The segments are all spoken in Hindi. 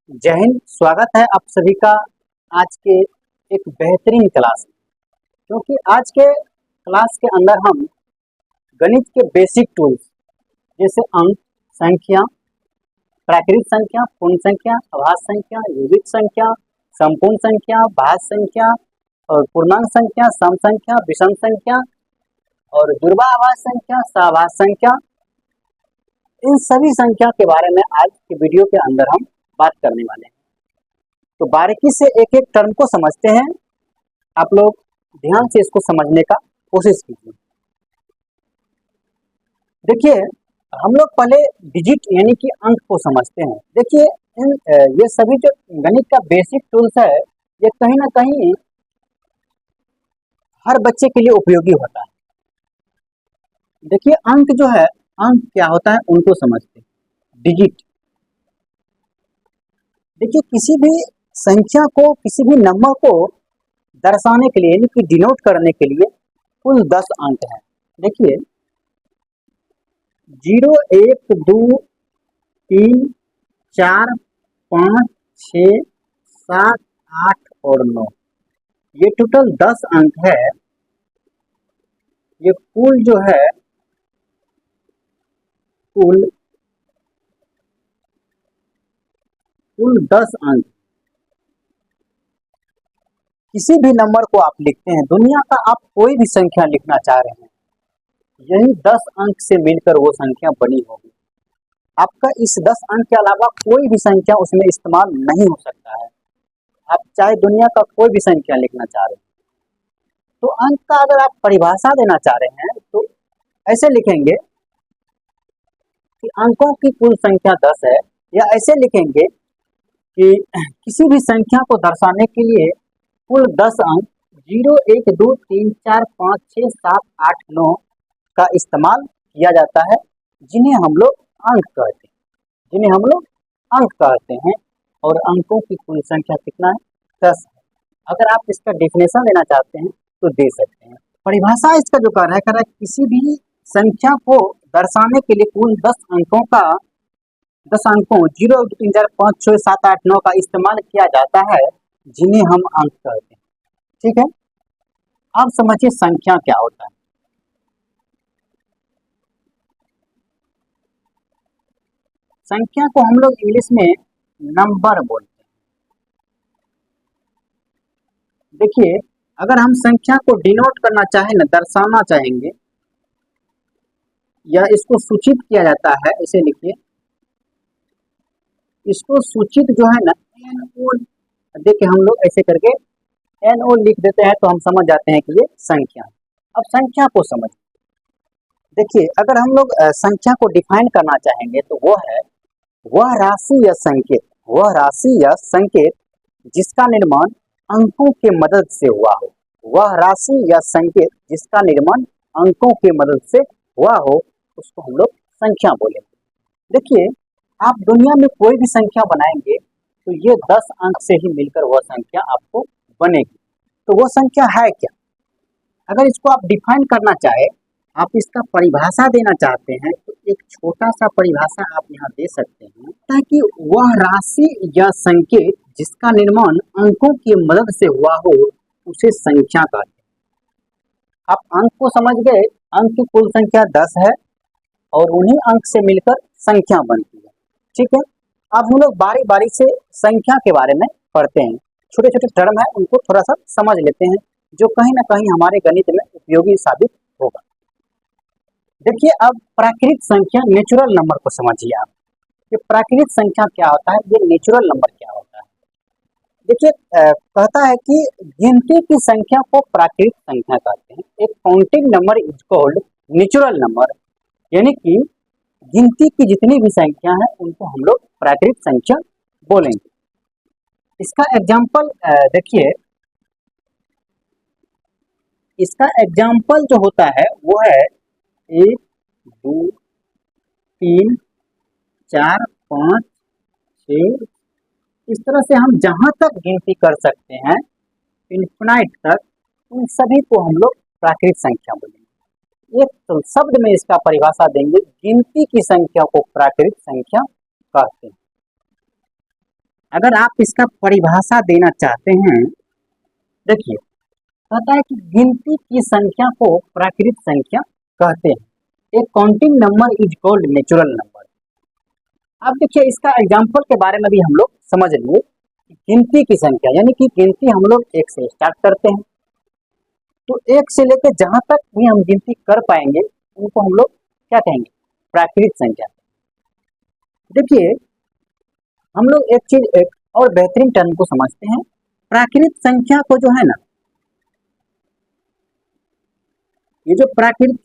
जय हिंद। स्वागत है आप सभी का आज के एक बेहतरीन क्लास में। क्योंकि आज के क्लास के अंदर हम गणित के बेसिक टूल्स जैसे अंक, संख्या, प्राकृत संख्या, पूर्ण संख्या, अभाज्य संख्या, यौगिक संख्या, संपूर्ण संख्या, भाज्य संख्या और पूर्णांक संख्या, सम संख्या, विषम संख्या और ध्रुवाभाज्य संख्या, सहभाज्य संख्या, इन सभी संख्या के बारे में आज के वीडियो के अंदर हम बात करने वाले हैं। तो बारीकी से एक एक टर्म को समझते हैं। आप लोग ध्यान से इसको समझने का कोशिश कीजिए। देखिए, हम लोग पहले डिजिट यानी कि अंक को समझते हैं। देखिए, ये सभी जो गणित का बेसिक टूल्स है, ये कहीं ना कहीं हर बच्चे के लिए उपयोगी होता है। देखिए, अंक जो है, अंक क्या होता है उनको समझते हैं। डिजिट, देखिए किसी भी संख्या को, किसी भी नंबर को दर्शाने के लिए यानी कि डिनोट करने के लिए कुल 10 अंक हैं। देखिए 0, 1, 2, 3, 4, 5, 6, 7, 8 और 9, ये टोटल 10 अंक है। ये कुल जो है कुल 10 अंक। किसी भी नंबर को आप लिखते हैं, दुनिया का आप कोई भी संख्या लिखना चाह रहे हैं, यही 10 अंक से मिलकर वो संख्या बनी होगी। आपका इस 10 अंक के अलावा कोई भी संख्या उसमें इस्तेमाल नहीं हो सकता है। आप चाहे दुनिया का कोई भी संख्या लिखना चाह रहे हैं। तो अंक का अगर आप परिभाषा देना चाह रहे हैं तो ऐसे लिखेंगे कि अंकों की कुल संख्या 10 है, या ऐसे लिखेंगे कि किसी भी संख्या को दर्शाने के लिए कुल 10 अंक 0, 1, 2, 3, 4, 5, 6, 7, 8, 9 का इस्तेमाल किया जाता है, जिन्हें हम लोग अंक कहते हैं। और अंकों की कुल संख्या कितना है? 10 है। अगर आप इसका डेफिनेशन देना चाहते हैं तो दे सकते हैं। परिभाषा इसका जो कर रहा है किसी भी संख्या को दर्शाने के लिए कुल 10 अंकों 0, 1, 2, 3, 4, 5, 6, 7, 8, 9 का इस्तेमाल किया जाता है, जिन्हें हम अंक कहते हैं। ठीक है, अब समझिए संख्या क्या होता है। संख्या को हम लोग इंग्लिश में नंबर बोलते हैं। देखिए, अगर हम संख्या को डिनोट करना चाहें ना, दर्शाना चाहेंगे या इसको सूचित किया जाता है, इसे लिखिए, इसको सूचित जो है ना NO, देखिए हम लोग ऐसे करके NO लिख देते हैं तो हम समझ जाते हैं कि ये संख्या। अब संख्या को समझ, देखिए अगर हम लोग संख्या को डिफाइन करना चाहेंगे तो वो है वह राशि या संकेत जिसका निर्माण अंकों के मदद से हुआ हो। वह राशि या संकेत जिसका निर्माण अंकों के मदद से हुआ हो, उसको हम लोग संख्या बोलेंगे। देखिए, आप दुनिया में कोई भी संख्या बनाएंगे तो ये 10 अंक से ही मिलकर वह संख्या आपको बनेगी। तो वो संख्या है क्या? अगर इसको आप डिफाइन करना चाहे, आप इसका परिभाषा देना चाहते हैं तो एक छोटा सा परिभाषा आप यहाँ दे सकते हैं, ताकि वह राशि या संकेत जिसका निर्माण अंकों की मदद से हुआ हो उसे संख्या कहते हैं। आप अंक को समझ गए। अंक की कुल संख्या 10 है और उन्हीं अंक से मिलकर संख्या बनती है। ठीक है, अब हम लोग बारी बारी से संख्या के बारे में पढ़ते हैं। छोटे छोटे टर्म है, उनको थोड़ा सा समझ लेते हैं, जो कहीं ना कहीं हमारे गणित में उपयोगी साबित होगा। देखिए, अब प्राकृत संख्या, नेचुरल नंबर को समझिए आप कि प्राकृत संख्या क्या होता है, ये नेचुरल नंबर क्या होता है। देखिए, कहता है कि गिनती की संख्या को प्राकृत संख्या कहते हैं। एक counting number is called natural number, यानी कि गिनती की जितनी भी संख्या है उनको हम लोग प्राकृत संख्या बोलेंगे। इसका एग्जाम्पल देखिए, इसका एग्जाम्पल जो होता है वो है 1, 2, 3, 4, 5, 6, इस तरह से हम जहां तक गिनती कर सकते हैं इनफिनाइट तक, उन सभी को हम लोग प्राकृत संख्या बोलेंगे। एक तो शब्द में इसका परिभाषा देंगे, गिनती की संख्या को प्राकृत संख्या कहते हैं। अगर आप इसका परिभाषा देना चाहते हैं, देखिए कहता है कि गिनती की संख्या को प्राकृत संख्या कहते हैं। एक counting number is called natural number. अब देखिए इसका एग्जाम्पल के बारे में भी हम लोग समझ लिए। गिनती की संख्या यानी कि गिनती हम लोग एक से स्टार्ट करते हैं, तो एक से लेकर जहां तक भी हम गिनती कर पाएंगे उनको हम लोग क्या कहेंगे, प्राकृत संख्या। देखिए हम लोग एक चीज एक और बेहतरीन टर्म को समझते हैं। प्राकृत संख्या को जो है ना, ये जो प्राकृतिक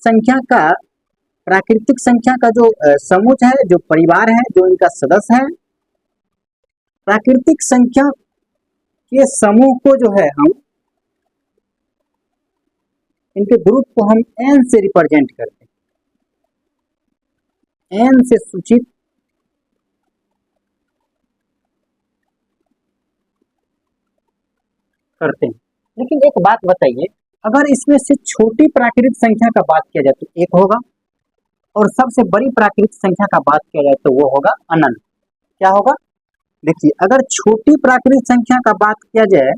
संख्या का जो समूह है, जो परिवार है, जो इनका सदस्य है, प्राकृतिक संख्या के समूह को जो है हम इनके ग्रुप को हम एन से रिप्रेजेंट करते हैं, एन से सूचित करते हैं। लेकिन एक बात बताइए, अगर इसमें से छोटी प्राकृतिक संख्या का बात किया जाए तो एक होगा, और सबसे बड़ी प्राकृतिक संख्या का बात किया जाए तो वो होगा अनंत। क्या होगा? देखिए अगर छोटी प्राकृतिक संख्या का बात किया जाए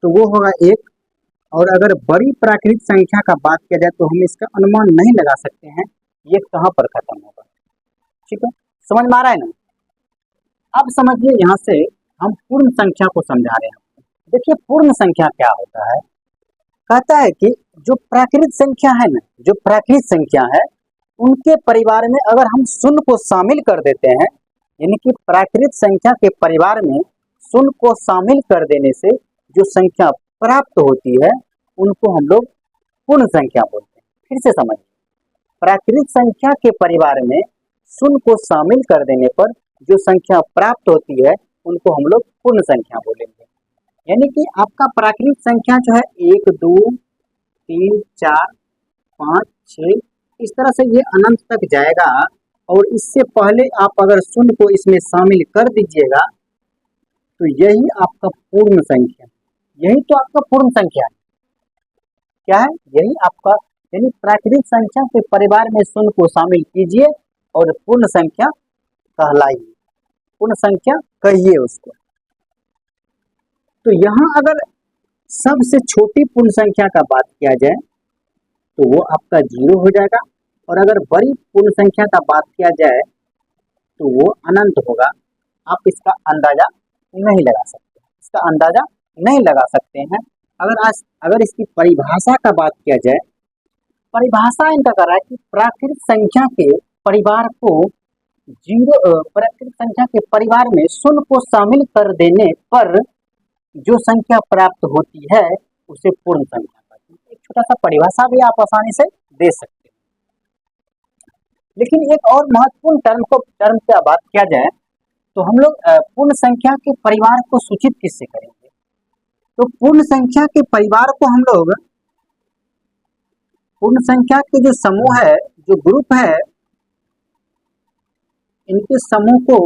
तो वो होगा एक, और अगर बड़ी प्राकृतिक संख्या का बात किया जाए तो हम इसका अनुमान नहीं लगा सकते हैं ये कहाँ पर खत्म होगा। ठीक है, समझ में आ रहा है ना? अब समझिए, यहाँ से हम पूर्ण संख्या को समझा रहे हैं। देखिए पूर्ण संख्या क्या होता है, कहता है कि जो प्राकृतिक संख्या है ना, जो प्राकृतिक संख्या है उनके परिवार में अगर हम शून्य को शामिल कर देते हैं, यानी कि प्राकृतिक संख्या के परिवार में शून्य को शामिल कर देने से जो संख्या प्राप्त होती है उनको हम लोग पूर्ण संख्या बोलते हैं। फिर से समझिए, प्राकृतिक संख्या के परिवार में शून्य को शामिल कर देने पर जो संख्या प्राप्त होती है उनको हम लोग पूर्ण संख्या बोलेंगे। यानी कि आपका प्राकृतिक संख्या जो है 1 2 3 4 5 6 इस तरह से ये अनंत तक जाएगा, और इससे पहले आप अगर शून्य को इसमें शामिल कर दीजिएगा तो यही आपका पूर्ण संख्या, यही तो आपका पूर्ण संख्या है। क्या है? यही आपका, यानी प्राकृतिक संख्या के परिवार में शून्य को शामिल कीजिए और पूर्ण संख्या कहलाइए, पूर्ण संख्या कहिए उसको। तो यहाँ अगर सबसे छोटी पूर्ण संख्या का बात किया जाए तो वो आपका 0 हो जाएगा, और अगर बड़ी पूर्ण संख्या का बात किया जाए तो वो अनंत होगा। आप इसका अंदाजा नहीं लगा सकते, इसका अंदाजा नहीं लगा सकते हैं। अगर इसकी परिभाषा का बात किया जाए, परिभाषा इनका कर रहा है कि प्राकृतिक संख्या के परिवार को प्राकृतिक संख्या के परिवार में शून्य को शामिल कर देने पर जो संख्या प्राप्त होती है उसे पूर्ण संख्या कहते हैं। एक छोटा सा परिभाषा भी आप आसानी से दे सकते हैं। लेकिन एक और महत्वपूर्ण टर्म से बात किया जाए तो हम लोग पूर्ण संख्या के परिवार को सूचित किससे करेंगे? तो पूर्ण संख्या के परिवार को हम लोग, पूर्ण संख्या के जो समूह है, जो ग्रुप है, इनके समूह को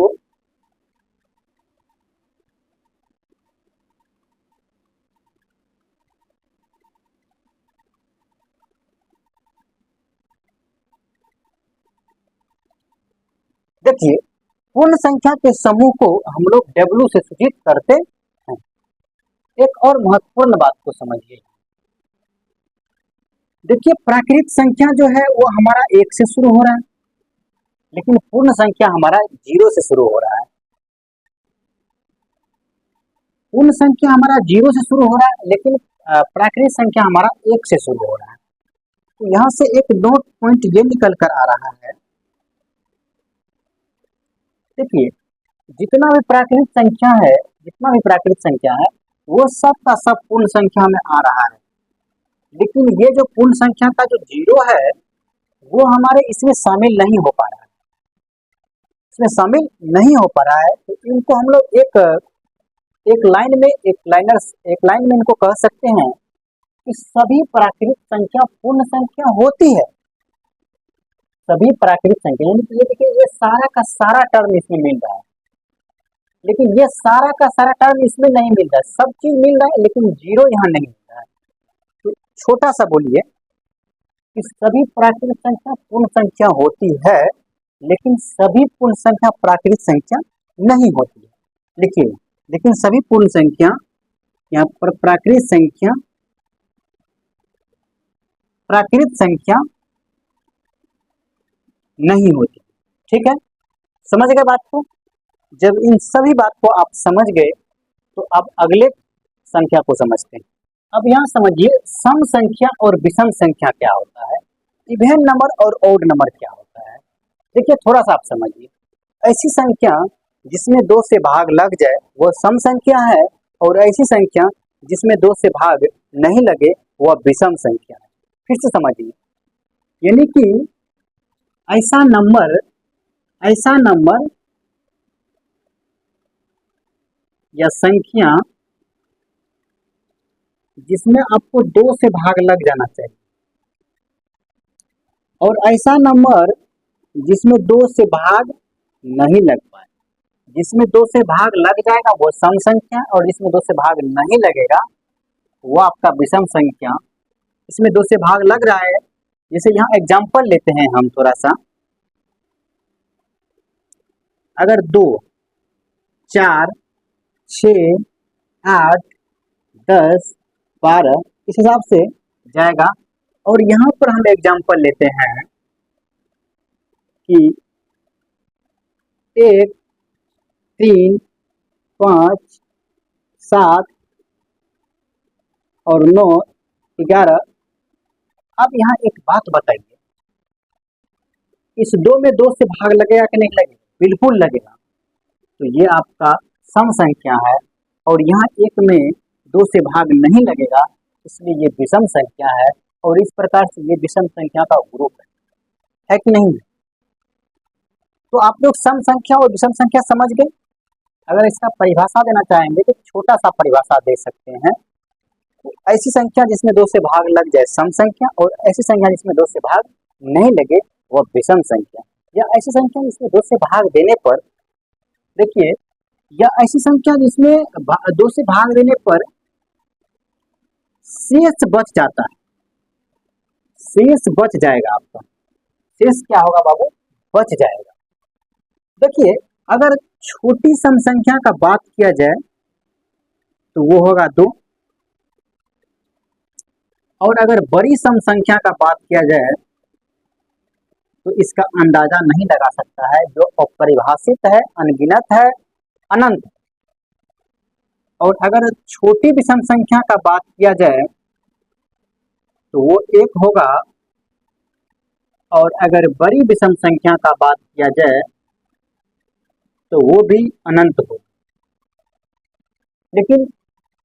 देखिए पूर्ण संख्या के समूह को हम लोग W से सूचित करते हैं। एक और महत्वपूर्ण बात को समझिए, देखिए प्राकृतिक संख्या जो है वो हमारा 1 से शुरू हो रहा है, लेकिन पूर्ण संख्या हमारा 0 से शुरू हो रहा है। पूर्ण संख्या हमारा 0 से शुरू हो रहा है, लेकिन प्राकृतिक संख्या हमारा 1 से शुरू हो रहा है। तो यहाँ से एक नोट पॉइंट ये निकल कर आ रहा है, देखिए जितना भी प्राकृतिक संख्या है वो सब का सब पूर्ण संख्या में आ रहा है, लेकिन ये जो पूर्ण संख्या का जो 0 है वो हमारे इसमें शामिल नहीं हो पा रहा है, इसमें शामिल नहीं हो पा रहा है। तो इनको हम लोग एक लाइन में इनको कह सकते हैं कि सभी प्राकृतिक संख्या पूर्ण संख्या होती है। सभी प्राकृतिक संख्या, यानी कि ये देखिए ये सारा का सारा टर्म इसमें मिल रहा है, लेकिन ये सारा का सारा टर्म इसमें नहीं मिल रहा है। सब चीज मिल रहा है लेकिन 0 यहाँ नहीं मिल रहा है। तो छोटा सा बोलिए कि सभी प्राकृतिक संख्या पूर्ण संख्या होती है, लेकिन सभी पूर्ण संख्या प्राकृतिक संख्या नहीं होती है। लिखिए, लेकिन सभी पूर्ण संख्या यहाँ पर प्राकृत संख्या नहीं होती। ठीक है, समझ गए बात को? जब इन सभी बात को आप समझ गए तो अब अगले संख्या को समझते हैं। अब यहाँ समझिए सम संख्या और विषम संख्या क्या होता है, इवन नंबर और ऑड नंबर क्या होता है। देखिए थोड़ा सा आप समझिए, ऐसी संख्या जिसमें 2 से भाग लग जाए वह सम संख्या है, और ऐसी संख्या जिसमें 2 से भाग नहीं लगे वह विषम संख्या है। फिर से समझिए, यानी कि ऐसा नंबर या संख्या जिसमें आपको 2 से भाग लग जाना चाहिए, और ऐसा नंबर जिसमें 2 से भाग नहीं लग पाए। जिसमें 2 से भाग लग जाएगा वो सम संख्या, और जिसमें 2 से भाग नहीं लगेगा वो आपका विषम संख्या। इसमें 2 से भाग लग रहा है, जैसे यहाँ एग्जाम्पल लेते हैं हम थोड़ा सा। अगर 2, 4, 6, 8, 10, 12 इस हिसाब से जाएगा। और यहाँ पर हम एग्जाम्पल लेते हैं कि 1, 3, 5, 7 और 9, 11। अब यहाँ एक बात बताइए, इस 2 में 2 से भाग लगेगा कि नहीं लगेगा? बिल्कुल लगेगा। तो ये आपका सम संख्या है, और यहाँ 1 में 2 से भाग नहीं लगेगा, इसलिए ये विषम संख्या है। और इस प्रकार से ये विषम संख्या का ग्रुप है कि नहीं? तो आप लोग सम संख्या और विषम संख्या समझ गए। अगर इसका परिभाषा देना चाहेंगे तो छोटा सा परिभाषा दे सकते हैं। तो ऐसी संख्या जिसमें 2 से भाग लग जाए सम संख्या, और ऐसी संख्या जिसमें 2 से भाग नहीं लगे वह विषम संख्या। या ऐसी संख्या जिसमें 2 से भाग देने पर, देखिए, या ऐसी संख्या जिसमें 2 से भाग देने पर शेष बच जाता है, शेष बच जाएगा आपका। शेष क्या होगा बाबू? बच जाएगा। देखिए अगर छोटी सम संख्या का बात किया जाए तो वो होगा 2, और अगर बड़ी सम संख्या का बात किया जाए तो इसका अंदाजा नहीं लगा सकता है, जो अपरिभाषित है, अनगिनत है, अनंत। और अगर छोटी विषम संख्या का बात किया जाए तो वो 1 होगा, और अगर बड़ी विषम संख्या का बात किया जाए तो वो भी अनंत होगा। लेकिन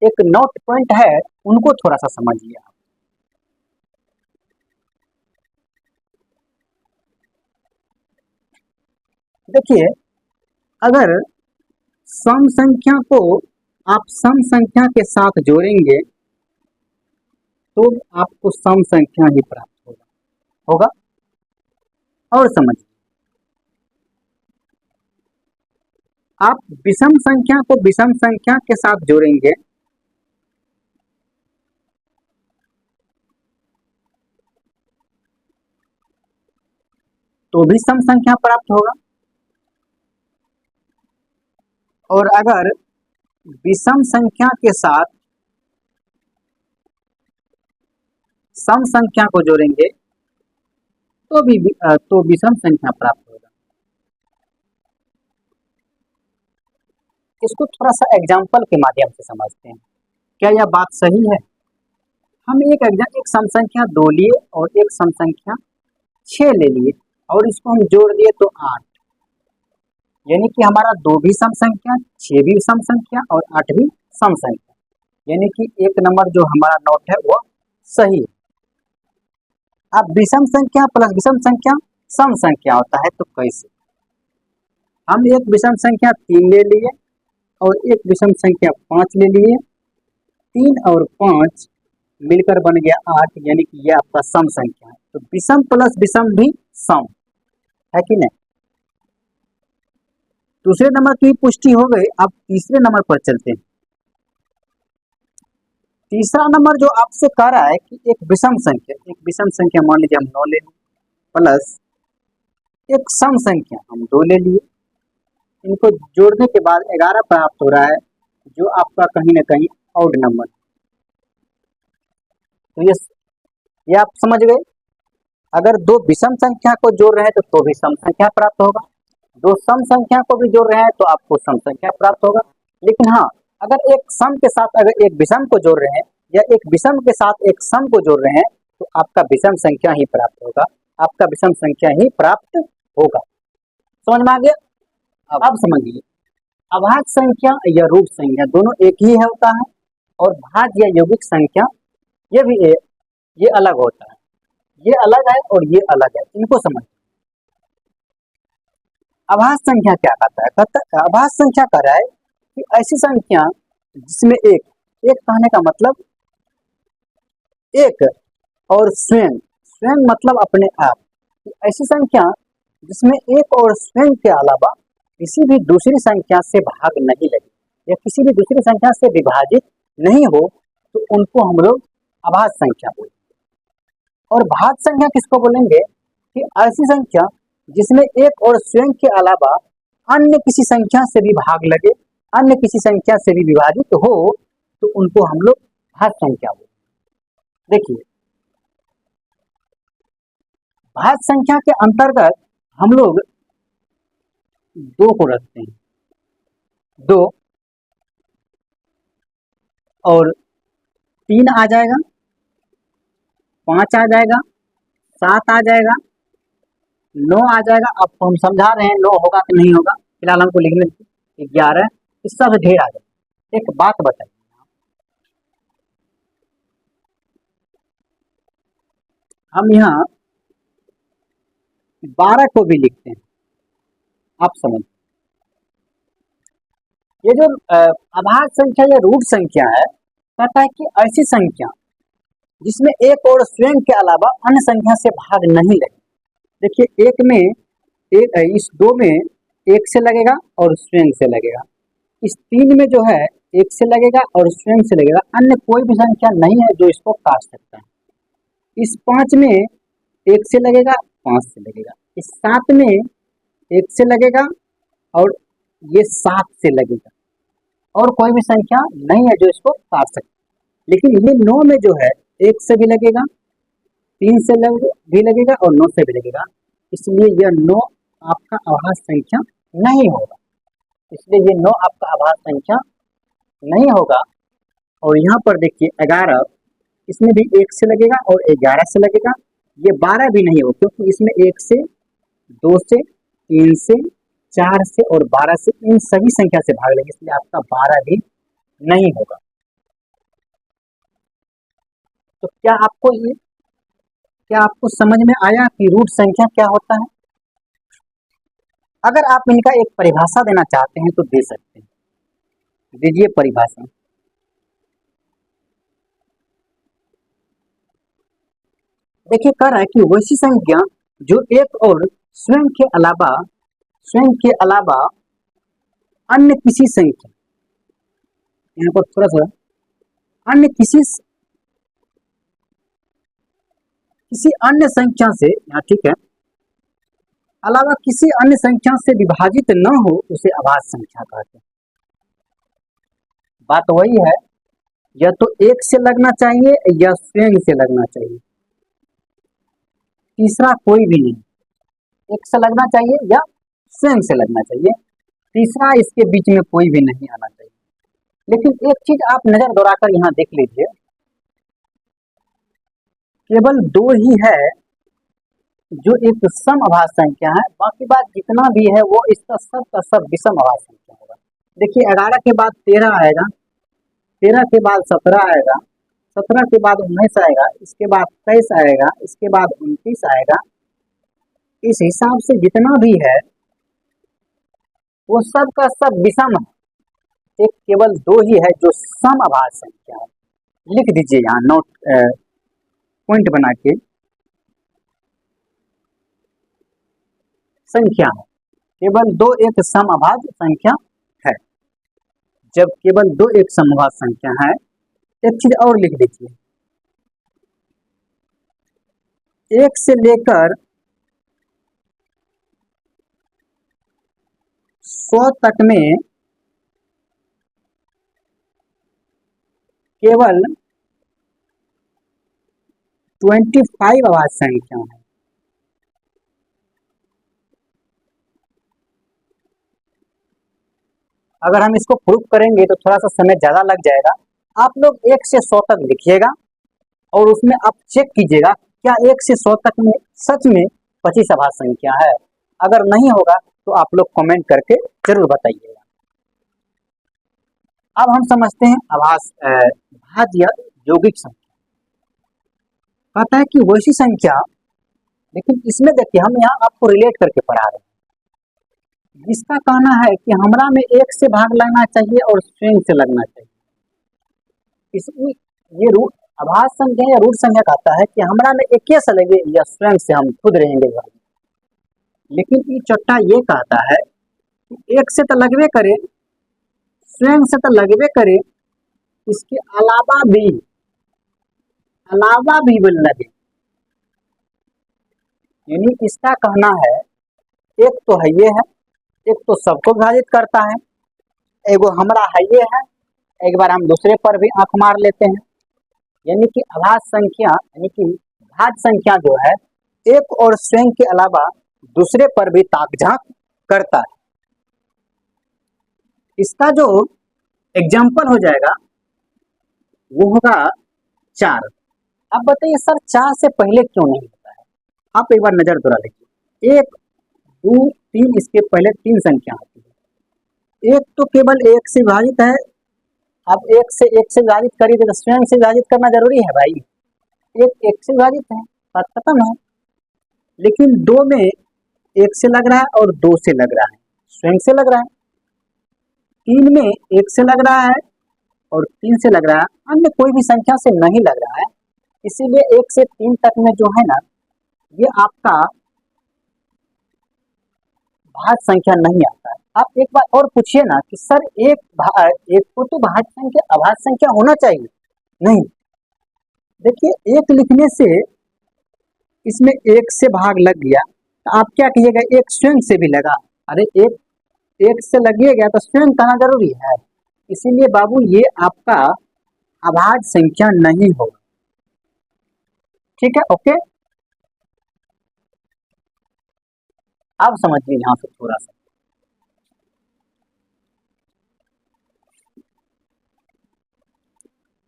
एक नोट पॉइंट है, उनको थोड़ा सा समझिए आप। देखिए अगर सम संख्या को आप सम संख्या के साथ जोड़ेंगे तो आपको सम संख्या ही प्राप्त होगा। और समझिए, आप विषम संख्या को विषम संख्या के साथ जोड़ेंगे तो भी सम संख्या प्राप्त होगा, और अगर विषम संख्या के साथ सम संख्या को जोड़ेंगे तो विषम संख्या प्राप्त होगा। इसको थोड़ा सा एग्जाम्पल के माध्यम से समझते हैं। क्या यह बात सही है? हम एक सम संख्या 2 लिए और एक सम संख्या 6 ले लिए, और इसको हम जोड़ दिए तो 8, यानी कि हमारा 2 भी सम संख्या, 6 भी सम संख्या और 8 भी सम संख्या, यानी कि 1 नंबर जो हमारा नोट है वो सही है। अब विषम संख्या प्लस विषम संख्या सम संख्या होता है, तो कैसे? हम एक विषम संख्या 3 ले लिए और एक विषम संख्या 5 ले लिए, 3 और 5 मिलकर बन गया 8, यानी कि यह आपका सम संख्या है। तो विषम प्लस विषम भी सम है कि नहीं? दूसरे नंबर की पुष्टि हो गई। अब तीसरे नंबर पर चलते हैं। तीसरा नंबर जो आपसे कह रहा है कि एक विषम संख्या मान लीजिए हम 9 ले लिए, प्लस एक सम संख्या हम 2 ले लिए, इनको जोड़ने के बाद 11 प्राप्त हो रहा है, जो आपका कहीं ना कहीं ऑड नंबर। तो ये आप समझ गए। अगर दो विषम संख्या को जोड़ रहे हैं तो भी सम संख्या प्राप्त होगा, दो सम संख्या को भी जोड़ रहे हैं तो आपको सम संख्या प्राप्त होगा। लेकिन हाँ, अगर एक सम के साथ अगर एक विषम को जोड़ रहे हैं या एक विषम के साथ एक सम को जोड़ रहे हैं तो आपका विषम संख्या ही प्राप्त होगा, आपका विषम संख्या ही प्राप्त होगा। समझ में आ गया? अब समझिए, अभाज्य संख्या या रूट संख्या दोनों एक ही होता है, और भाज्य या यौगिक संख्या ये भी ये अलग होता है, ये अलग है और ये अलग है, इनको समझ। अभाज्य संख्या क्या कहता है? अभाज्य संख्या कह रहा है कि ऐसी संख्या जिसमें एक कहने का मतलब एक और स्वयं, स्वयं मतलब अपने आप, ऐसी संख्या जिसमें एक और स्वयं के अलावा किसी भी दूसरी संख्या से भाग नहीं लगे या किसी भी दूसरी संख्या से विभाजित नहीं हो, तो उनको हम लोग अभाज्य संख्या बोलेंगे। और भाज्य संख्या किसको बोलेंगे? कि ऐसी संख्या जिसमें एक और स्वयं के अलावा अन्य किसी संख्या से भी भाग लगे, अन्य किसी संख्या से भी विभाजित हो, तो उनको हम लोग भाज्य संख्या बोलेंगे। देखिए, भाज्य संख्या के अंतर्गत हम लोग दो को रखते हैं, दो और 3 आ जाएगा, 5 आ जाएगा, 7 आ जाएगा, 9 आ जाएगा। अब हम समझा रहे हैं 9 होगा कि नहीं होगा, फिलहाल हमको लिखने दीजिए। 11, इस सब ढेर आ जाएगा। एक बात बताइए, हम यहाँ 12 को भी लिखते हैं, आप समझ। ये जो अभाज्य संख्या या रूट संख्या है, कहता है कि ऐसी संख्या जिसमें एक और स्वयं के अलावा अन्य संख्या से भाग नहीं लगे। देखिए, एक में एक, इस दो में एक से लगेगा और स्वयं से लगेगा, इस 3 में जो है एक से लगेगा और स्वयं से लगेगा, अन्य कोई भी संख्या नहीं है जो इसको काट सकता है। इस 5 में एक से लगेगा, 5 से लगेगा, इस 7 में एक से लगेगा और ये 7 से लगेगा, और कोई भी संख्या नहीं है जो इसको काट सकती। लेकिन ये 9 में जो है एक से भी लगेगा, 3 से भी लगेगा और 9 से भी लगेगा, इसलिए यह 9 आपका अभाज्य संख्या नहीं होगा। इसलिए ये 9 आपका अभाज्य संख्या नहीं होगा। और यहाँ पर देखिए 11, इसमें भी एक से लगेगा और 11 से लगेगा, ये 12 भी नहीं होगा क्योंकि इसमें 1 से, 2 से, 3 से, 4 से और 12 से, इन सभी संख्या से भाग लेंगे, इसलिए आपका 12 भी नहीं होगा। तो क्या आपको समझ में आया कि रूट संख्या क्या होता है? अगर आप इनका एक परिभाषा देना चाहते हैं तो दे सकते हैं, दीजिए परिभाषा। देखिए, कह रहा है कि वैसी संख्या जो एक और स्वयं के अलावा अन्य किसी संख्या, यहाँ पर थोड़ा सा अन्य किसी अन्य संख्या से, यहाँ ठीक है, अलावा किसी अन्य संख्या से विभाजित न हो, उसे अभाज्य संख्या कहते हैं। बात वही है, या तो एक से लगना चाहिए या स्वयं से लगना चाहिए, तीसरा कोई भी नहीं। एक से लगना चाहिए या स्वयं से लगना चाहिए, तीसरा इसके बीच में कोई भी नहीं आना चाहिए। लेकिन एक चीज आप नजर दौड़ाकर यहाँ देख लीजिए, केवल 2 ही है जो एक सम अभाज्य संख्या है, बाकी बात जितना भी है वो इसका सब का सब विषम अभाज्य संख्या होगा। देखिए, 11 के बाद 13 आएगा, 13 के बाद 17 आएगा, 17 के बाद 19 आएगा, इसके बाद 23 आएगा, इसके बाद 29 आएगा। इस हिसाब से जितना भी है वो सब का सब विषम है, एक केवल 2 ही है जो सम अभाज्य संख्या है। लिख दीजिए यहाँ नोट पॉइंट बना के, संख्या है केवल 2 एक सम अभाज्य संख्या है। जब केवल 2 एक सम अभाज्य संख्या है, एक चीज और लिख दीजिए, 1 से लेकर 100 तक में केवल 25 अभाज्य संख्या है। अगर हम इसको प्रूफ करेंगे तो थोड़ा सा समय ज्यादा लग जाएगा। आप लोग 1 से 100 तक लिखिएगा और उसमें आप चेक कीजिएगा क्या 1 से 100 तक में सच में 25 अभाज्य संख्या है। अगर नहीं होगा तो आप लोग कमेंट करके जरूर बताइएगा। अब हम समझते हैं भाज्य यौगिक संख्या। कहता है कि वैसी संख्या, लेकिन इसमें देखिए हम यहाँ आपको रिलेट करके पढ़ा रहे हैं। जिसका कहना है कि हमरा में 1 से भाग लगना चाहिए और स्वयं से लगना चाहिए। इसमें ये रूट अभाज्य संख्या या रूट संख्या कहता है कि हमरा में 1 से लगे या स्वयं से हम खुद रहेंगे। लेकिन ये चट्टा ये कहता है कि 1 से तो लगवे करे, स्वयं से तो लगवे करे, इसके अलावा भी लगे। यानी इसका कहना है एक तो है ये है, एक तो सबको विभाजित करता है, एगो हमरा है ये है, एक बार हम दूसरे पर भी आंख मार लेते हैं। यानी कि अभाज्य संख्या यानी कि भाज्य संख्या जो है एक और स्वयं के अलावा दूसरे पर भी ताक झांक करता है। इसका जो एग्जाम्पल हो जाएगा वो होगा 4। अब बताइए सर 4 से पहले क्यों नहीं होता है? आप एक बार नजर दोहरा लीजिए। 1 2 3 इसके पहले 3 संख्या आती है। एक तो केवल 1 से विभाजित है। अब 1 से विभाजित करिए तो स्वयं से विभाजित करना जरूरी है भाई। 1 से विभाजित है, बात खत्म है। लेकिन 2 में 1 से लग रहा है और 2 से लग रहा है, स्वयं से लग रहा है। 3 में 1 से लग रहा है और 3 से लग रहा है, अन्य कोई भी संख्या से नहीं लग रहा है। इसीलिए 1 से 3 तक में जो है ना, ये आपका भाज्य संख्या नहीं आता है। आप एक बार और पूछिए ना कि सर एक को तो भाज्य संख्या अभाज्य संख्या होना चाहिए नहीं। देखिए 1 लिखने से इसमें 1 से भाग लग गया तो आप क्या कहिएगा, 1 स्वयं से भी लगा। अरे 1 से लगिएगा तो स्वयं कहना जरूरी है। इसीलिए बाबू ये आपका अभाज्य संख्या नहीं होगा। ठीक है, ओके। अब समझिए यहां से थोड़ा सा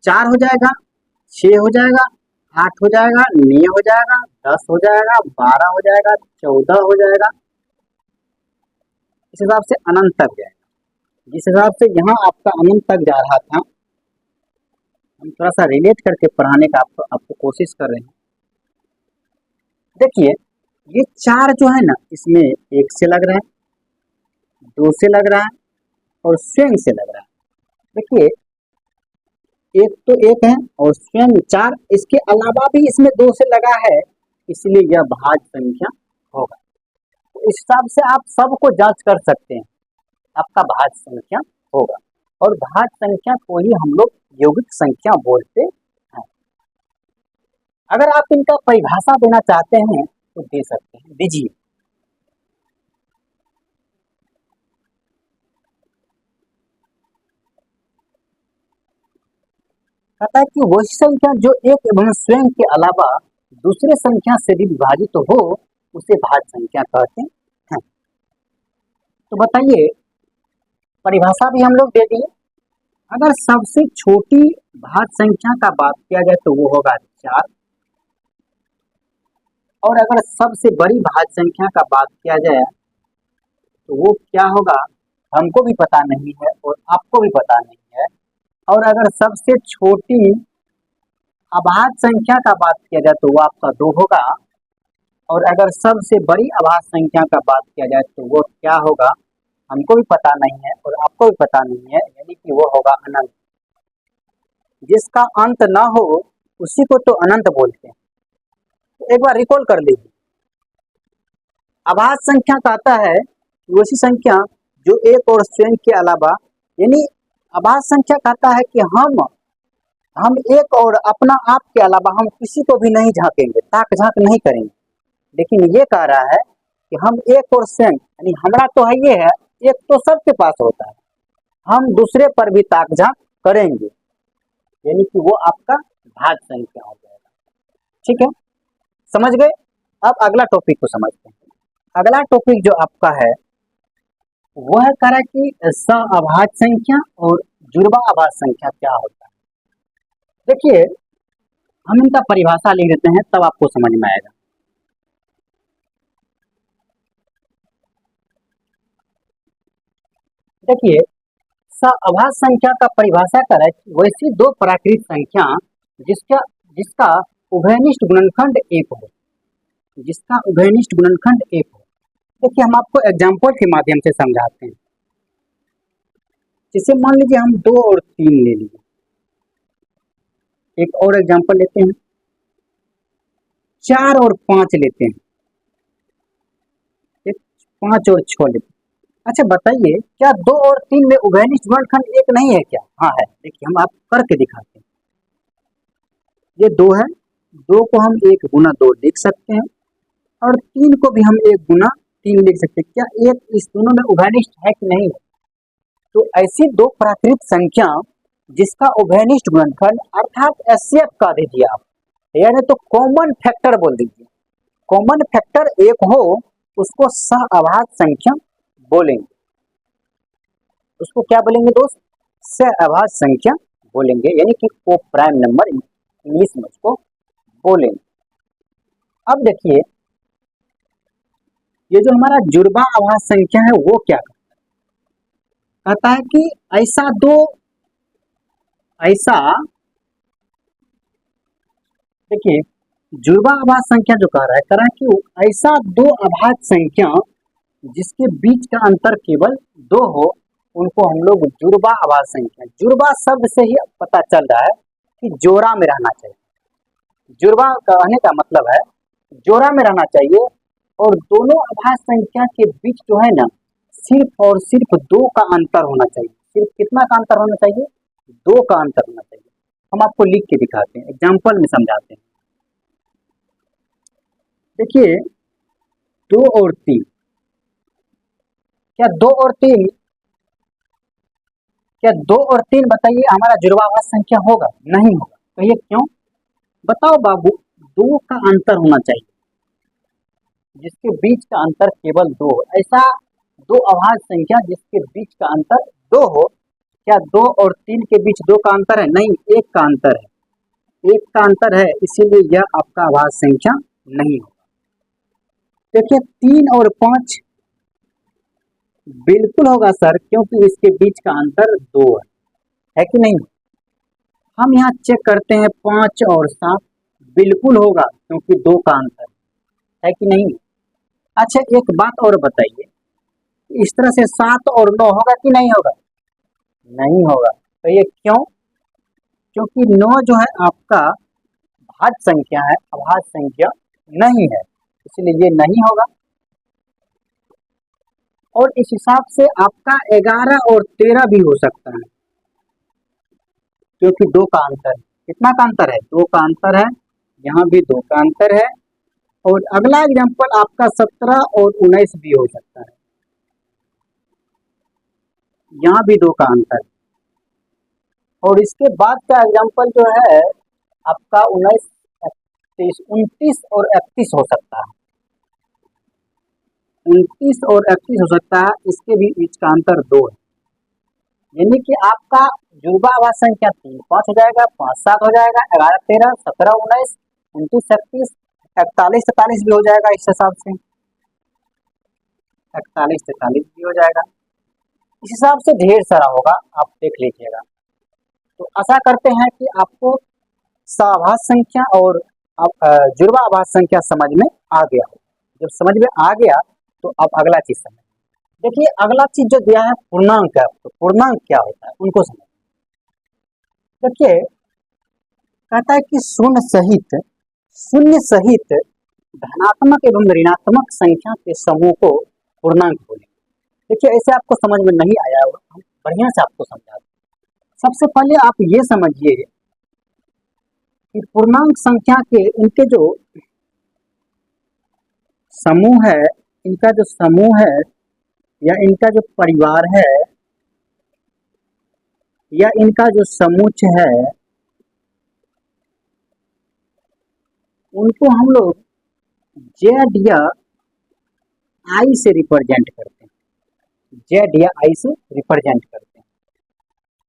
4 हो जाएगा, 6 हो जाएगा, 8 हो जाएगा, 9 हो जाएगा, 10 हो जाएगा, 12 हो जाएगा, 14 हो जाएगा। इस हिसाब से अनंत तक जाएगा। जिस हिसाब से यहाँ आपका अनंत तक जा रहा था, हम थोड़ा सा रिलेट करके पढ़ाने का आपको कोशिश कर रहे हैं। देखिए ये 4 जो है ना, इसमें 1 से लग रहा है, 2 से लग रहा है और स्वयं से लग रहा है। देखिए 1 तो 1 है और स्वयं 4, इसके अलावा भी इसमें 2 से लगा है, इसलिए यह भाज्य संख्या होगा। तो इस हिसाब से आप सबको जांच कर सकते हैं, आपका भाज्य संख्या होगा। और भाज्य संख्या को ही हम लोग यौगिक संख्या बोलते हैं। अगर आप इनका परिभाषा देना चाहते हैं तो दे सकते हैं, दीजिए। कहता है कि वही संख्या जो एक एवं स्वयं के अलावा दूसरे संख्या से भी विभाजित हो उसे भाज्य संख्या कहते हैं। तो बताइए, परिभाषा भी हम लोग दे दिए। अगर सबसे छोटी भाज्य संख्या का बात किया जाए तो वो होगा 4, और अगर सबसे बड़ी भाज्य संख्या का बात किया जाए तो वो क्या होगा हमको भी पता नहीं है और आपको भी पता नहीं है। और अगर सबसे छोटी अभाज्य संख्या का बात किया जाए तो वो आपका 2 होगा, और अगर सबसे बड़ी अभाज्य संख्या का बात किया जाए तो वो क्या होगा हमको भी पता नहीं है और आपको भी पता नहीं है, यानी कि वो होगा अनंत। जिसका अंत ना हो उसी को तो अनंत बोलते हैं। तो एक बार रिकॉल कर लीजिए, अभाज्य संख्या कहता है वैसी संख्या जो एक और स्वयं के अलावा, यानी अभाज्य संख्या कहता है कि हम एक और अपना आप के अलावा हम किसी को भी नहीं झांकेंगे, ताक झांक नहीं करेंगे। लेकिन ये कह रहा है कि हम एक और स्वयं, यानी हमरा तो है ये है एक तो सबके पास होता है, हम दूसरे पर भी ताक झांक करेंगे, यानी कि वो आपका भाज्य संख्या हो जाएगा। ठीक है, समझ गए। अब अगला टॉपिक को समझते हैं। अगला टॉपिक जो आपका है वह कह रहा है कि सअभाज्य संख्या और जुड़वा अभाज्य संख्या क्या होता है। देखिए, हम इनका परिभाषा लिख देते हैं, तब आपको समझ में आएगा। देखिए, सअभाज्य संख्या का परिभाषा कर है वैसी दो प्राकृत संख्या जिसका जिसका उभयनिष्ठ गुणनखंड एक हो, जिसका उभयनिष्ठ गुणनखंड एक हो। देखिए, हम आपको एग्जाम्पल के माध्यम से समझाते हैं। जैसे मान लीजिए हम 2 और 3 ले लीजिए। एक और एग्जाम्पल लेते हैं, 4 और 5 लेते हैं, एक 5 और 6 लेते हैं। अच्छा बताइए, क्या 2 और 3 में उभयनिष्ठ गुणनखंड एक नहीं है क्या? हाँ है। देखिए, हम आपको करके दिखाते हैं। ये 2 है, 2 को हम 1 गुना 2 लिख सकते हैं और 3 को भी हम 1 गुना 3 लिख सकते हैं। क्या एक इस दोनों में उभयनिष्ठ है कि नहीं? तो ऐसी दो प्राकृत संख्या जिसका उभयनिष्ठ गुणनखंड अर्थात एचसीएफ का दीजिए आप, यानी तो कॉमन फैक्टर बोल दीजिए, कॉमन फैक्टर एक हो उसको सअभाज्य संख्या बोलेंगे। उसको क्या बोलेंगे दोस्त? सअभाज्य संख्या बोलेंगे, यानी कि को प्राइम नंबर इंग्लिश में उसको बोलेंगे। अब देखिए, ये जो हमारा जुड़वा अभाज्य संख्या है वो क्या कहता है कि ऐसा देखिए, जुड़वा अभाज्य संख्या जो कह रहा है कि ऐसा दो अभाज्य संख्या जिसके बीच का अंतर केवल 2 हो, उनको हम लोग जुड़वा अभाज्य संख्या, जुड़वा शब्द से ही पता चल रहा है कि जोड़ा में रहना चाहिए। जुड़वा कहने का मतलब है जोड़ा में रहना चाहिए, और दोनों अभाज्य संख्या के बीच जो है ना, सिर्फ और सिर्फ 2 का अंतर होना चाहिए। सिर्फ कितना का अंतर होना चाहिए? 2 का अंतर होना चाहिए। हम आपको लिख के दिखाते हैं, एग्जाम्पल में समझाते हैं। देखिए, 2 और 3, क्या 2 और 3 बताइए हमारा जुड़वा अभाज्य संख्या होगा? नहीं होगा। कहिए क्यों? बताओ बाबू। 2 का अंतर होना चाहिए, जिसके बीच का अंतर केवल 2 हो। ऐसा दो अभाज्य संख्या जिसके बीच का अंतर 2 हो, क्या 2 और 3 के बीच 2 का अंतर है? नहीं, 1 का अंतर है। 1 का अंतर है, इसीलिए यह आपका अभाज्य संख्या नहीं होगा। देखिए, 3 और 5 बिल्कुल होगा सर, क्योंकि इसके बीच का अंतर 2 है कि नहीं? हम यहाँ चेक करते हैं, 5 और 7 बिल्कुल होगा, क्योंकि 2 का अंतर है कि नहीं? अच्छा, एक बात और बताइए, इस तरह से 7 और 9 होगा कि नहीं होगा? नहीं होगा। तो ये क्यों? क्योंकि 9 जो है आपका भाज्य संख्या है, अभाज्य संख्या नहीं है, इसलिए ये नहीं होगा। और इस हिसाब से आपका 11 और 13 भी हो सकता है, क्योंकि 2 का अंतर है। कितना का अंतर है? 2 का अंतर है। यहाँ भी 2 का अंतर है। और अगला एग्जाम्पल आपका 17 और 19 भी हो सकता है, यहाँ भी 2 का अंतर है। और इसके बाद का एग्जाम्पल जो है आपका 19, 29 और 31 हो सकता है। 29 और 31 हो सकता है, इसके भी बीच का अंतर 2 है। यानी कि आपका जुड़वा अभाज्य संख्या 3, 5 हो जाएगा, 5, 7 हो जाएगा, 11, 13, 17, 19, 29, 31, 41, 43 भी हो जाएगा। इस हिसाब से 41, 43 भी हो जाएगा। इस हिसाब से ढेर सारा होगा, आप देख लीजिएगा। तो आशा करते हैं कि आपको सअभाज्य संख्या और जुड़वा अभाज्य संख्या समझ में आ गया हो। जब समझ में आ गया तो अब अगला चीज समझ। देखिए, अगला चीज जो दिया है पूर्णांक है, तो पूर्णांक क्या होता है उनको समझ। देखिए, कहता है कि शून्य सहित धनात्मक एवं ऋणात्मक संख्या के समूह को पूर्णांक बोलेंगे। देखिए, ऐसे आपको समझ में नहीं आया होगा, हम बढ़िया से आपको समझा दें। सबसे पहले आप ये समझिए कि पूर्णांक संख्या के इनके जो समूह है, इनका जो समूह है या इनका जो परिवार है या इनका जो समुच्चय है, उनको हम लोग जेड या आई से रिप्रेजेंट करते हैं। जेड या आई से रिप्रेजेंट करते हैं।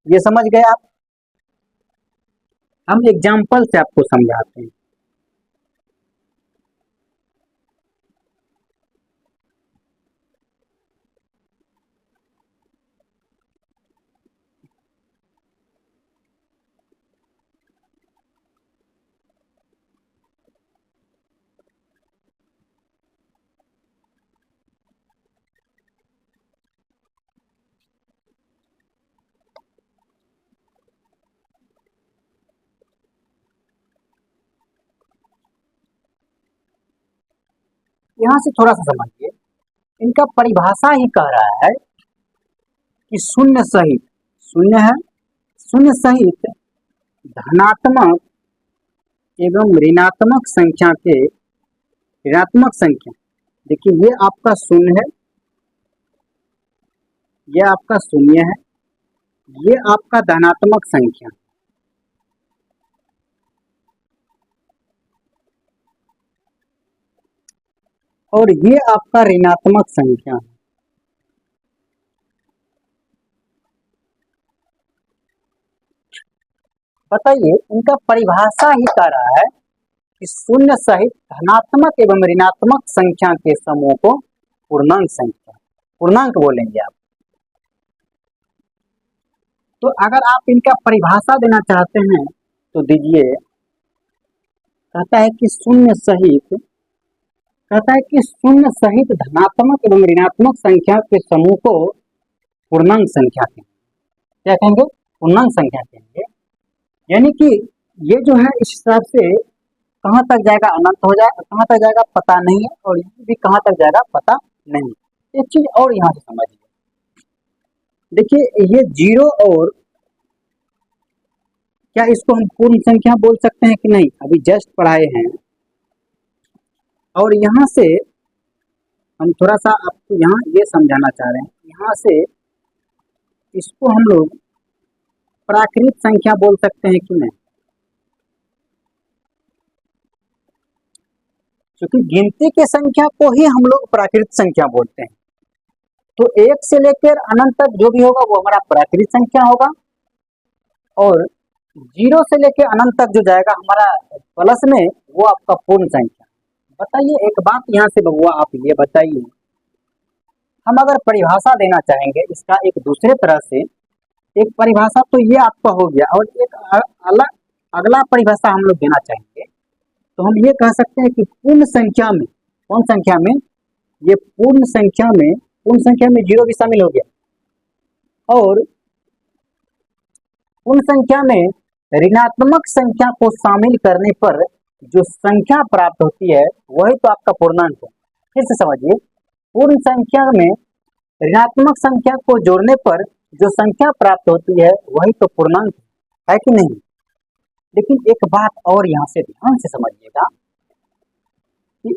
ये समझ गए आप? हम एग्जाम्पल से आपको समझाते हैं। यहां से थोड़ा सा समझिए, इनका परिभाषा ही कह रहा है कि शून्य सहित, शून्य है, शून्य सहित धनात्मक एवं ऋणात्मक संख्या के, ऋणात्मक संख्या, देखिए ये आपका शून्य है, ये आपका शून्य है, ये आपका धनात्मक संख्या, और ये आपका ऋणात्मक संख्या है। बताइए, इनका परिभाषा ही कह रहा है कि शून्य सहित धनात्मक एवं ऋणात्मक संख्या के समूह को पूर्णांक संख्या, पूर्णांक बोलेंगे आप। तो अगर आप इनका परिभाषा देना चाहते हैं तो दीजिए। कहता है कि शून्य सहित, कहता है कि शून्य सहित धनात्मक एवं ऋणात्मक संख्या के समूह को पूर्णांक संख्या कहेंगे। क्या कहेंगे? पूर्णांक संख्या कहेंगे। यानी कि ये जो है इस हिसाब से कहाँ तक जाएगा, अनंत हो जाएगा, कहाँ तक जाएगा पता नहीं है, और ये भी कहाँ तक जाएगा पता नहीं। एक चीज और यहाँ से समझिए, देखिए ये जीरो, और क्या इसको हम पूर्ण संख्या बोल सकते हैं कि नहीं? अभी जस्ट पढ़ाए हैं। और यहाँ से हम थोड़ा सा आपको यहाँ ये समझाना चाह रहे हैं, यहाँ से इसको हम लोग प्राकृत संख्या बोल सकते हैं कि नहीं? क्योंकि गिनती के संख्या को ही हम लोग प्राकृत संख्या बोलते हैं। तो एक से लेकर अनंत तक जो भी होगा वो हमारा प्राकृत संख्या होगा, और जीरो से लेकर अनंत तक जो जाएगा हमारा प्लस में, वो आपका पूर्ण संख्या। बताइए एक बात यहाँ से बबुआ, आप ये बताइए, हम अगर परिभाषा देना चाहेंगे इसका एक दूसरे तरह से, एक परिभाषा तो ये आपका हो गया, और एक अलग अगला परिभाषा हम लोग देना चाहेंगे तो हम ये कह सकते हैं कि पूर्ण संख्या में, कौन संख्या में? ये पूर्ण संख्या में, पूर्ण संख्या में जीरो भी शामिल हो गया, और पूर्ण संख्या में ऋणात्मक संख्या को शामिल करने पर जो संख्या प्राप्त होती है वही तो आपका पूर्णांक है। फिर से समझिए, पूर्ण संख्या में ऋणात्मक संख्या को जोड़ने पर जो संख्या प्राप्त होती है वही तो पूर्णांक है कि नहीं? लेकिन एक बात और यहाँ से ध्यान से समझिएगा कि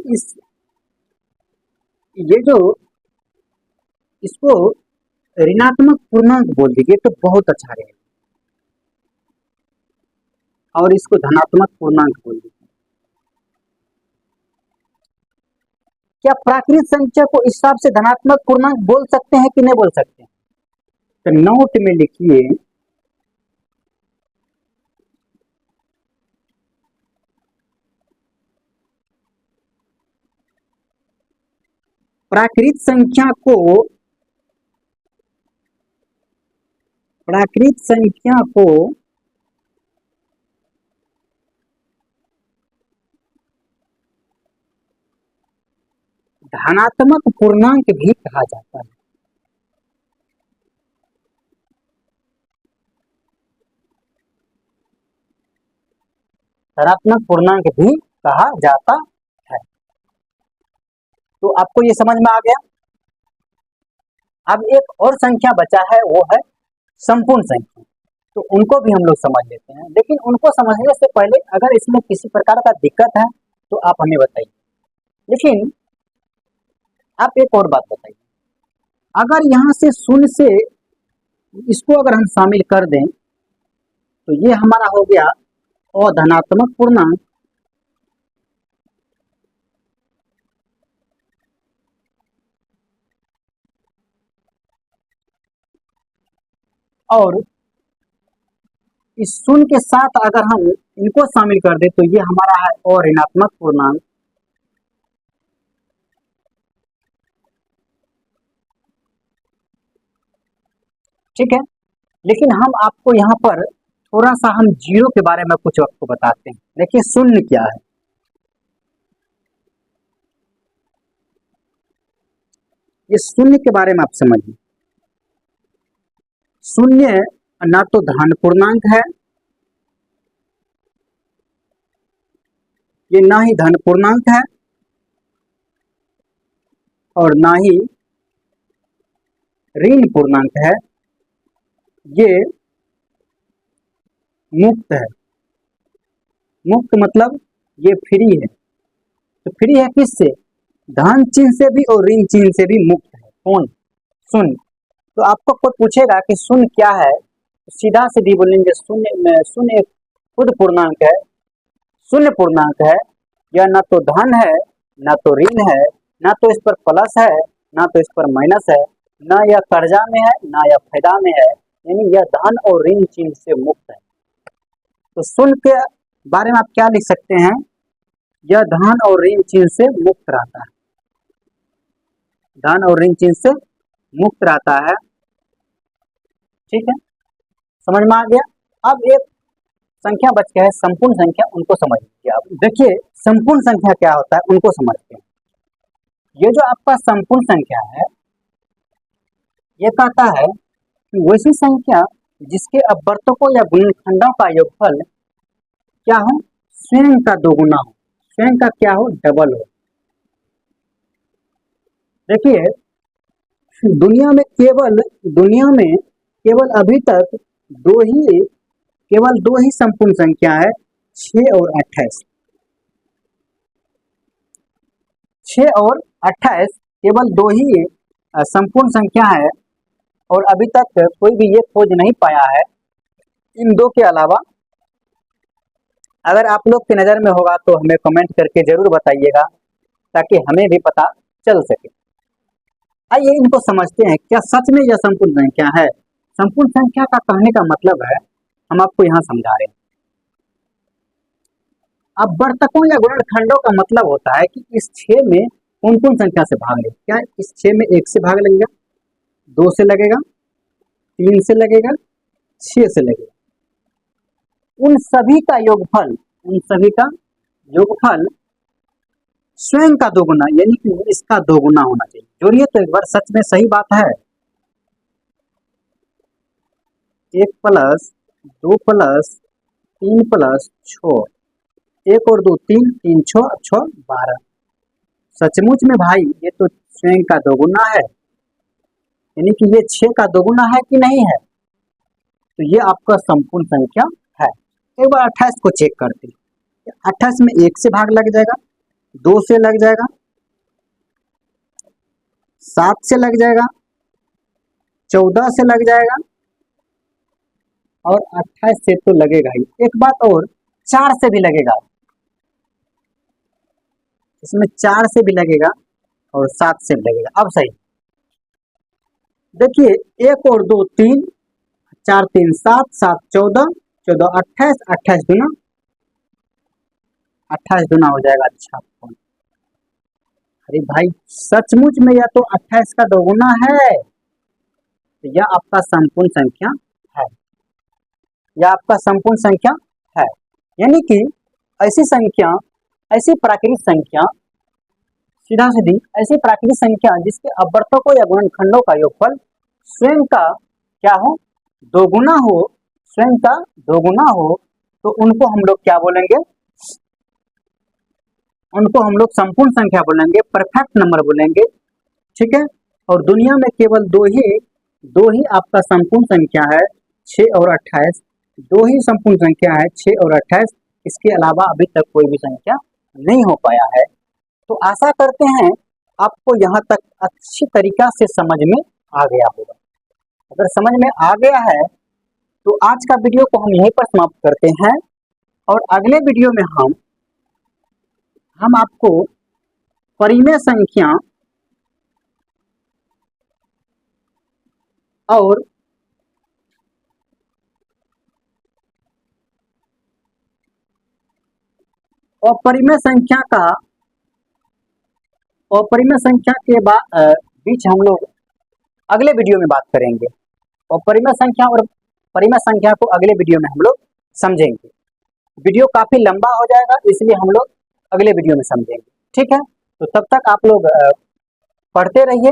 ये जो इसको ऋणात्मक पूर्णांक बोल दीजिए तो बहुत अच्छा रहेगा, और इसको धनात्मक पूर्णांक बोल दीजिए। क्या प्राकृत संख्या को इस हिसाब से धनात्मक पूर्णांक बोल सकते हैं कि नहीं बोल सकते? तो नोट में लिखिए, प्राकृत संख्या को, प्राकृत संख्या को धनात्मक पूर्णांक भी कहा जाता है। धनात्मक पूर्णांक भी कहा जाता है। तो आपको ये समझ में आ गया। अब एक और संख्या बचा है, वो है संपूर्ण संख्या। तो उनको भी हम लोग समझ लेते हैं, लेकिन उनको समझने से पहले अगर इसमें किसी प्रकार का दिक्कत है तो आप हमें बताइए। लेकिन आप एक और बात बताइए, अगर यहाँ से शून्य से इसको अगर हम शामिल कर दें तो ये हमारा हो गया अधनात्मक पूर्णांक, और इस शून्य के साथ अगर हम इनको शामिल कर दें तो ये हमारा है अऋणात्मक पूर्णांक। ठीक है, लेकिन हम आपको यहाँ पर थोड़ा सा हम जीरो के बारे में कुछ आपको बताते हैं। देखिए शून्य क्या है। ये शून्य के बारे में आप समझिए। शून्य ना तो धन पूर्णांक है, ये ना ही धन पूर्णांक है और ना ही ऋण पूर्णांक है, ये मुक्त है। मुक्त मतलब ये फ्री है। तो फ्री है किससे? धन चिन्ह से भी और ऋण चिन्ह से भी मुक्त है। कौन? शून्य। तो आपको कोई पूछेगा कि शून्य क्या है, तो सीधा सीधी बोलेंगे शून्य में शून्य एक खुद पूर्णांक है, शून्य पूर्णांक है। यह ना तो धन है ना तो ऋण है, ना तो इस पर प्लस है ना तो इस पर माइनस है, ना यह कर्जा में है ना यह फायदा में है, यानी यह धन और ऋण चिन्ह से मुक्त है। तो शून्य के बारे में आप क्या लिख सकते हैं? यह धन और ऋण चिन्ह से मुक्त रहता है, धन और ऋण चिन्ह से मुक्त रहता है। ठीक है, समझ में आ गया। अब एक संख्या बच गया है संपूर्ण संख्या, उनको समझ लीजिए आप। देखिए संपूर्ण संख्या क्या होता है उनको समझते हैं। ये जो आपका संपूर्ण संख्या है, ये कहता है कि वैसी संख्या जिसके अपवर्तकों या गुणनखंडों का योगफल क्या हो? स्वयं का दोगुना हो, स्वयं का क्या हो? डबल हो। देखिए दुनिया में केवल अभी तक केवल दो ही संपूर्ण संख्या है, 6 और 28। 6 और 28 केवल दो ही संपूर्ण संख्या है, और अभी तक कोई भी ये खोज नहीं पाया है इन दो के अलावा। अगर आप लोग की नज़र में होगा तो हमें कमेंट करके जरूर बताइएगा, ताकि हमें भी पता चल सके। आइए इनको समझते हैं, क्या सच में यह संपूर्ण संख्या है? संपूर्ण संख्या का कहने का मतलब है, हम आपको यहाँ समझा रहे हैं। अब वर्तकों या गुणनखंडों का मतलब होता है कि इस 6 में कौन कौन संख्या से भाग ले। क्या इस 6 में 1 से भाग लगेगा, 2 से लगेगा, 3 से लगेगा, 6 से लगेगा। उन सभी का योगफल स्वयं का दोगुना, यानी कि इसका दोगुना होना चाहिए। जोड़िए तो एक बार, सच में सही बात है। 1 प्लस 2 प्लस 3 प्लस 6, 1 और 2 3, 3 6 6 12। सचमुच में भाई ये तो स्वयं का दोगुना है, यानी कि ये 6 का दोगुना है कि नहीं है? तो ये आपका संपूर्ण संख्या है। एक बार 28 को चेक करते हैं। 28 में 1 से भाग लग जाएगा, 2 से लग जाएगा, 7 से लग जाएगा, 14 से लग जाएगा, और 28 से तो लगेगा ही। एक बात और, 4 से भी लगेगा, इसमें 4 से भी लगेगा और 7 से भी लगेगा। अब सही देखिए, 1 और 2 3, 4 3 7, 7 14, 14 28, 28 दूना 28 दूना हो जाएगा 56। अरे भाई सचमुच में यह तो 28 का दोगुना है। तो यह आपका संपूर्ण संख्या है, यह आपका संपूर्ण संख्या है। यानी कि ऐसी प्राकृतिक संख्या, सीधा सीधी ऐसी प्राकृतिक संख्या जिसके अपवर्तकों या गुणनखंडों का योगफल स्वयं का क्या हो? दोगुना हो, स्वयं का दोगुना हो, तो उनको हम लोग क्या बोलेंगे? उनको हम लोग संपूर्ण संख्या बोलेंगे, परफेक्ट नंबर बोलेंगे। ठीक है, और दुनिया में केवल दो ही आपका संपूर्ण संख्या है, 6 और 28। दो ही संपूर्ण संख्या है, 6 और 28। इसके अलावा अभी तक कोई भी संख्या नहीं हो पाया है। तो आशा करते हैं आपको यहाँ तक अच्छी तरीका से समझ में आ गया होगा। अगर समझ में आ गया है तो आज का वीडियो को हम यहीं पर समाप्त करते हैं, और अगले वीडियो में हम आपको परिमेय संख्या और अपरिमेय संख्या का अपरिमेय संख्या के बीच हम लोग अगले वीडियो में बात करेंगे। अपरिमेय संख्या और परिमेय संख्या को अगले वीडियो में हम लोग समझेंगे। वीडियो काफी लंबा हो जाएगा, इसलिए हम लोग अगले वीडियो में समझेंगे। ठीक है, तो तब तक आप लोग पढ़ते रहिए